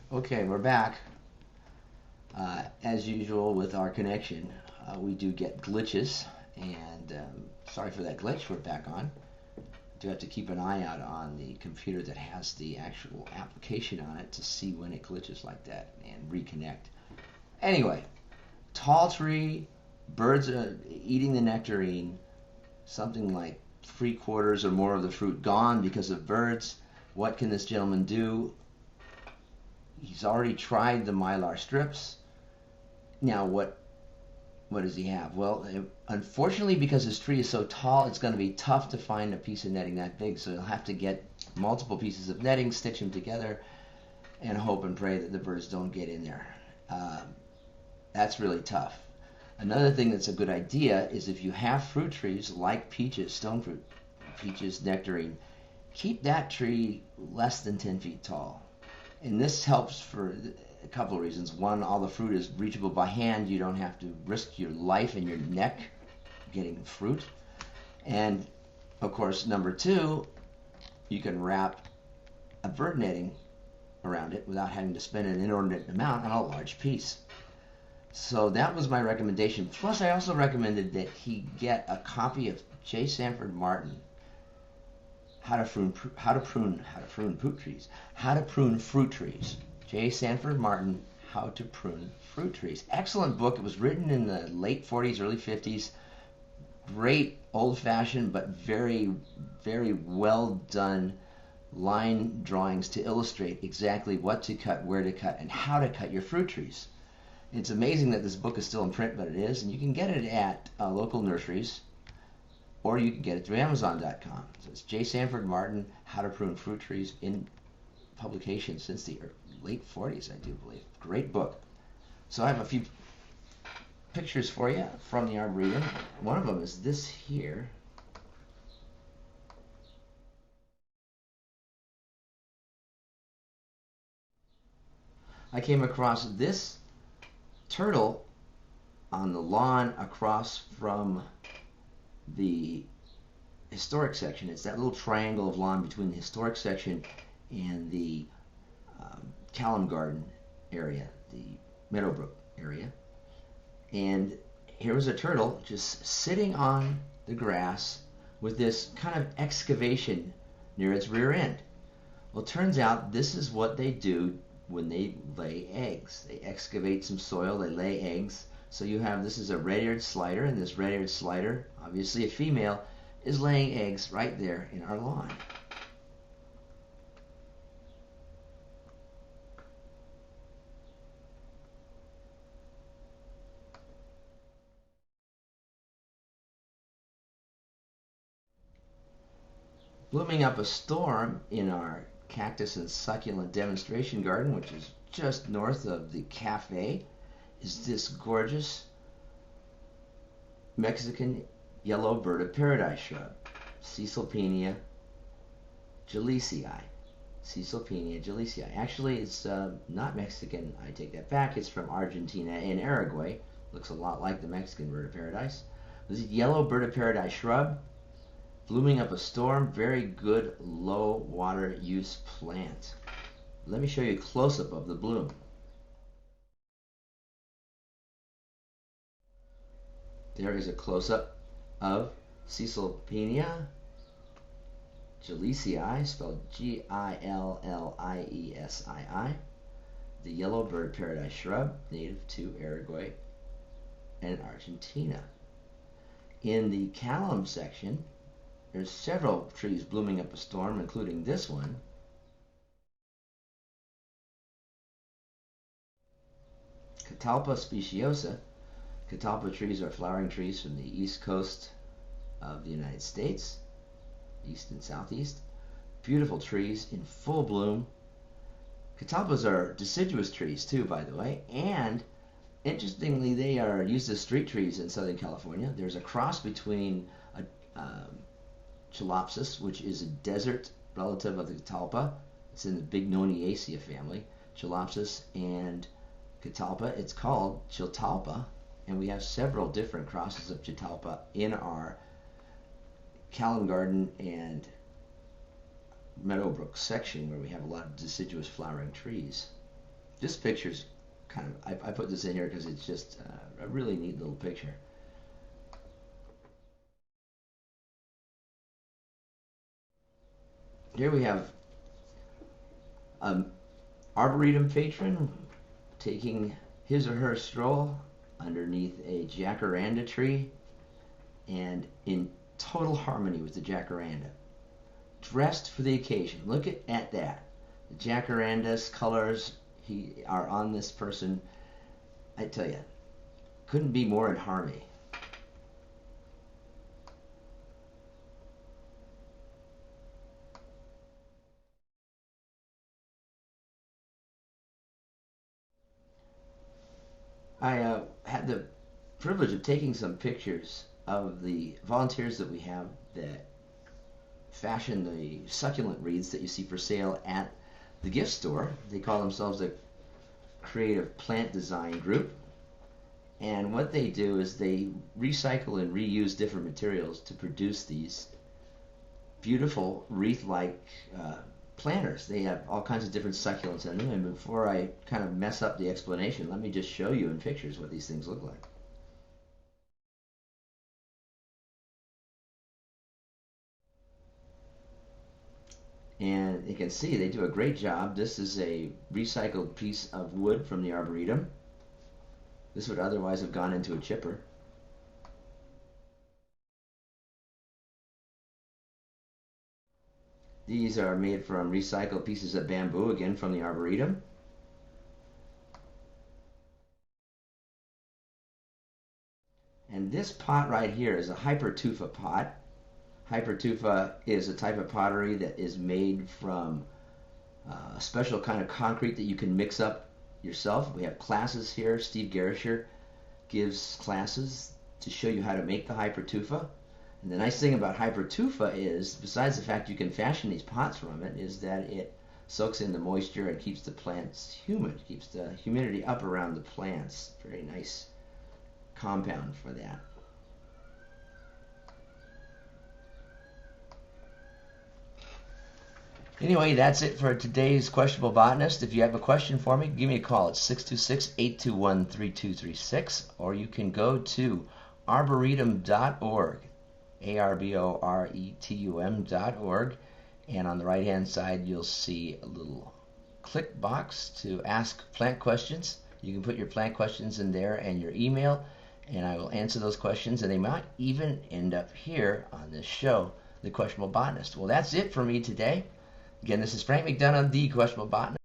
Okay, we're back. As usual with our connection, we do get glitches, and sorry for that glitch. We're back on. Do have to keep an eye out on the computer that has the actual application on it to see when it glitches like that and reconnect. Anyway, tall tree, birds eating the nectarine, something like 3/4 or more of the fruit gone because of birds. What can this gentleman do? He's already tried the mylar strips. Now, what does he have? Well, unfortunately, because his tree is so tall, it's going to be tough to find a piece of netting that big. So he'll have to get multiple pieces of netting, stitch them together, and hope and pray that the birds don't get in there. That's really tough. Another thing that's a good idea is if you have fruit trees like peaches, stone fruit, peaches, nectarine, keep that tree less than 10 feet tall. And this helps for a couple of reasons. One, all the fruit is reachable by hand. You don't have to risk your life and your neck getting fruit. And of course, number two, you can wrap a bird netting around it without having to spend an inordinate amount on a large piece. So that was my recommendation. Plus, I also recommended that he get a copy of J. Sanford Martin, How to prune fruit trees. How to prune fruit trees. J. Sanford Martin, How to Prune Fruit Trees. Excellent book. It was written in the late 40s, early 50s. Great, old-fashioned, but very, very well done line drawings to illustrate exactly what to cut, where to cut, and how to cut your fruit trees. It's amazing that this book is still in print, but it is, and you can get it at local nurseries, or you can get it through Amazon.com. So it's J. Sanford Martin, How to Prune Fruit Trees, in publication since the late 40s, I do believe. Great book. So I have a few pictures for you from the Arboretum. One of them is this here. I came across this turtle on the lawn across from the historic section. It's that little triangle of lawn between the historic section and the Callum Garden area, the Meadowbrook area. And here was a turtle just sitting on the grass with this kind of excavation near its rear end. Well, it turns out this is what they do when they lay eggs. They excavate some soil, they lay eggs. So you have, this is a red-eared slider, and this red-eared slider, obviously a female, is laying eggs right there in our lawn. Blooming up a storm in our cactus and succulent demonstration garden, which is just north of the cafe, is this gorgeous Mexican yellow bird of paradise shrub, Caesalpinia gillisii. Caesalpinia gillisii. Actually, it's not Mexican. I take that back. It's from Argentina and Uruguay. Looks a lot like the Mexican bird of paradise. This yellow bird of paradise shrub, blooming up a storm, very good low water use plant. Let me show you a close-up of the bloom. There is a close-up of Caesalpinia gillisii, spelled Gilliesii, the yellow bird paradise shrub, native to Uruguay and Argentina. In the Callum section, there's several trees blooming up a storm, including this one. Catalpa speciosa. Catalpa trees are flowering trees from the east coast of the United States, east and southeast. Beautiful trees in full bloom. Catalpas are deciduous trees too, by the way, and interestingly, they are used as street trees in Southern California. There's a cross between a Chalopsis, which is a desert relative of the Catalpa. It's in the Bignoniaceae family. Chalopsis and Catalpa. It's called Chiltalpa, and we have several different crosses of Chiltalpa in our Callum Garden and Meadowbrook section, where we have a lot of deciduous flowering trees. This picture's kind of, I put this in here because it's just a really neat little picture. Here we have an Arboretum patron taking his or her stroll underneath a jacaranda tree and in total harmony with the jacaranda. Dressed for the occasion. Look at that. The jacaranda's colors are on this person. I tell you, couldn't be more in harmony. I had the privilege of taking some pictures of the volunteers that we have that fashion the succulent wreaths that you see for sale at the gift store. They call themselves a creative plant design group. And what they do is they recycle and reuse different materials to produce these beautiful wreath-like planters. They have all kinds of different succulents in them. And before I kind of mess up the explanation, let me just show you in pictures what these things look like. And you can see they do a great job. This is a recycled piece of wood from the Arboretum. This would otherwise have gone into a chipper. These are made from recycled pieces of bamboo, again from the Arboretum. And this pot right here is a hypertufa pot. Hypertufa is a type of pottery that is made from a special kind of concrete that you can mix up yourself. We have classes here. Steve Garisher gives classes to show you how to make the hypertufa. And the nice thing about hypertufa is, besides the fact you can fashion these pots from it, is that it soaks in the moisture and keeps the plants humid, keeps the humidity up around the plants. Very nice compound for that. Anyway, that's it for today's Questionable Botanist. If you have a question for me, give me a call at 626-821-3236, or you can go to arboretum.org, arboretum.org, and on the right-hand side you'll see a little click box to ask plant questions. You can put your plant questions in there and your email, and I will answer those questions, and they might even end up here on this show, The Questionable Botanist. Well, that's it for me today. Again, this is Frank McDonough, The Questionable Botanist.